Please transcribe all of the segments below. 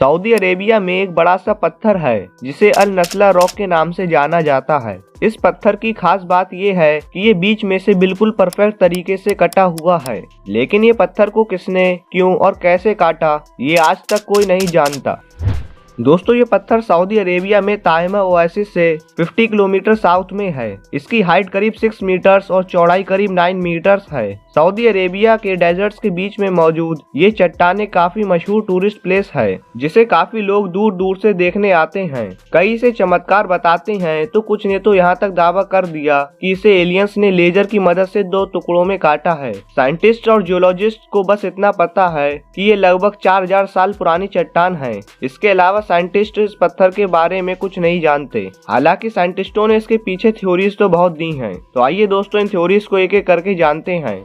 Saudi Arabia में एक बड़ा सा पत्थर है जिसे अल नस्ला रॉक के नाम से जाना जाता है। इस पत्थर की खास बात यह है कि ये बीच में से बिल्कुल परफेक्ट तरीके से कटा हुआ है, लेकिन ये पत्थर को किसने, क्यों और कैसे काटा, ये आज तक कोई नहीं जानता। दोस्तों, ये पत्थर सऊदी अरेबिया में ताइमा ओएसिस से 50 किलोमीटर साउथ में है। इसकी हाइट करीब 6 मीटर्स और चौड़ाई करीब 9 मीटर्स है। सऊदी अरेबिया के डेजर्ट्स के बीच में मौजूद ये चट्टानें काफी मशहूर टूरिस्ट प्लेस है, जिसे काफी लोग दूर दूर से देखने आते हैं। कई इसे चमत्कार बताते हैं, तो कुछ ने तो यहाँ तक दावा कर दिया कि इसे एलियंस ने लेजर की मदद से 2 टुकड़ों में काटा है। साइंटिस्ट और जियोलॉजिस्ट को बस इतना पता है कि ये लगभग 4000 साल पुरानी चट्टान है। इसके अलावा साइंटिस्ट इस पत्थर के बारे में कुछ नहीं जानते। हालांकि साइंटिस्टों ने इसके पीछे थ्योरीज तो बहुत दी हैं। तो आइए दोस्तों, इन थ्योरीज को एक एक करके जानते हैं।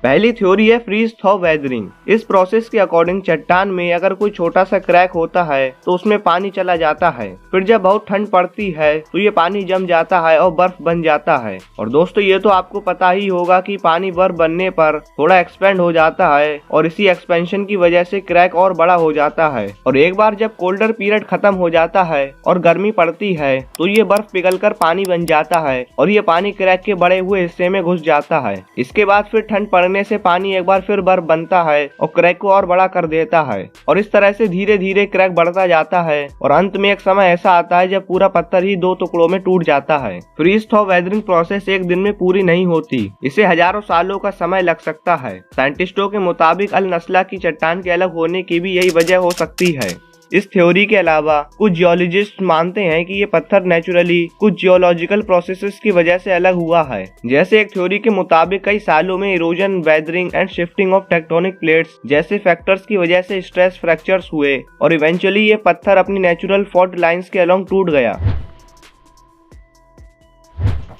पहली थ्योरी है फ्रीज थॉ वेदरिंग। इस प्रोसेस के अकॉर्डिंग चट्टान में अगर कोई छोटा सा क्रैक होता है तो उसमें पानी चला जाता है। फिर जब बहुत ठंड पड़ती है तो ये पानी जम जाता है और बर्फ बन जाता है। और दोस्तों, ये तो आपको पता ही होगा कि पानी बर्फ बनने पर थोड़ा एक्सपेंड हो जाता है और इसी एक्सपेंशन की वजह से क्रैक और बड़ा हो जाता है। और एक बार जब कोल्डर पीरियड खत्म हो जाता है और गर्मी पड़ती है तो ये बर्फ पिघलकर पानी बन जाता है और ये पानी क्रैक के बड़े हुए हिस्से में घुस जाता है। इसके बाद फिर ठंड पड़ने से पानी एक बार फिर बर्फ बनता है और क्रैक को और बड़ा कर देता है। और इस तरह से धीरे धीरे क्रैक बढ़ता जाता है और अंत में एक समय ऐसा आता है जब पूरा पत्थर ही 2 टुकड़ों में टूट जाता है। फ्रीज थॉ वेदरिंग प्रोसेस एक दिन में पूरी नहीं होती, इसे हजारों सालों का समय लग सकता है। साइंटिस्टों के मुताबिक अल नस्ला की चट्टान के अलग होने की भी यही वजह हो सकती है। इस थ्योरी के अलावा कुछ जियोलॉजिस्ट मानते हैं कि ये पत्थर नेचुरली कुछ जियोलॉजिकल प्रोसेसेस की वजह से अलग हुआ है। जैसे एक थ्योरी के मुताबिक कई सालों में erosion, weathering and shifting of tectonic plates जैसे फैक्टर्स की वजह से स्ट्रेस फ्रैक्चर्स हुए और इवेंचुअली ये पत्थर अपनी नेचुरल फॉल्ट लाइंस के अलोंग टूट गया।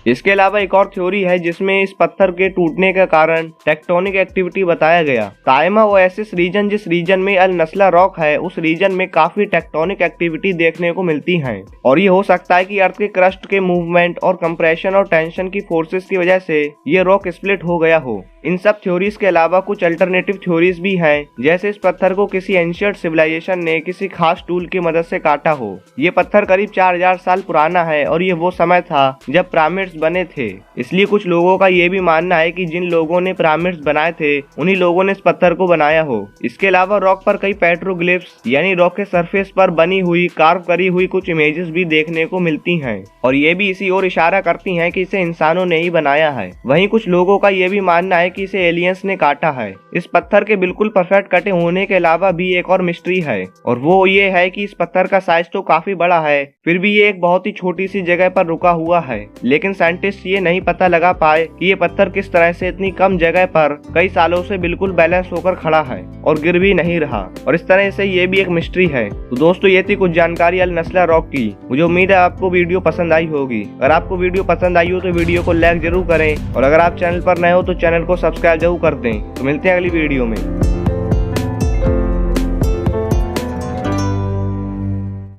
इसके अलावा एक और थ्योरी है जिसमें इस पत्थर के टूटने का कारण टेक्टोनिक एक्टिविटी बताया गया। ताइमा ओएसिस रीजन, जिस रीजन में अल नस्ला रॉक है, उस रीजन में काफी टेक्टोनिक एक्टिविटी देखने को मिलती है और ये हो सकता है कि अर्थ के क्रस्ट के मूवमेंट और कंप्रेशन और टेंशन की फोर्सेस की वजह से ये रॉक स्प्लिट हो गया हो। इन सब थ्योरीज के अलावा कुछ अल्टरनेटिव थ्योरीज भी हैं, जैसे इस पत्थर को किसी एंशिएंट सिविलाइजेशन ने किसी खास टूल की मदद से काटा हो। ये पत्थर करीब 4000 साल पुराना है और ये वो समय था जब पिरामिड्स बने थे। इसलिए कुछ लोगों का ये भी मानना है कि जिन लोगों ने पिरामिड्स बनाए थे उन्हीं लोगों ने इस पत्थर को बनाया हो। इसके अलावा रॉक पर कई पेट्रोग्लिफ्स यानी रॉक के सरफेस पर बनी हुई कार्व करी हुई कुछ इमेजेस भी देखने को मिलती हैं और ये भी इसी ओर इशारा करती हैं कि इसे इंसानों ने ही बनाया है। वहीं कुछ लोगों का ये भी मानना है कि इसे एलियंस ने काटा है। इस पत्थर के बिल्कुल परफेक्ट कटे होने के अलावा भी एक और मिस्ट्री है और वो ये है कि इस पत्थर का साइज तो काफी बड़ा है, फिर भी ये एक बहुत ही छोटी सी जगह पर रुका हुआ है। लेकिन साइंटिस्ट ये नहीं पता लगा पाए कि ये पत्थर किस तरह से इतनी कम जगह पर कई सालों से बिल्कुल बैलेंस होकर खड़ा है और गिर भी नहीं रहा। और इस तरह से ये भी एक मिस्ट्री है। तो दोस्तों, ये थी कुछ जानकारी अल नस्ला रॉक की। मुझे उम्मीद है आपको वीडियो पसंद आई होगी। अगर आपको वीडियो पसंद आई हो तो वीडियो को लाइक जरूर करें और अगर आप चैनल पर नए हो तो चैनल को सब्सक्राइब जरूर कर दें। तो मिलते हैं अगली वीडियो में।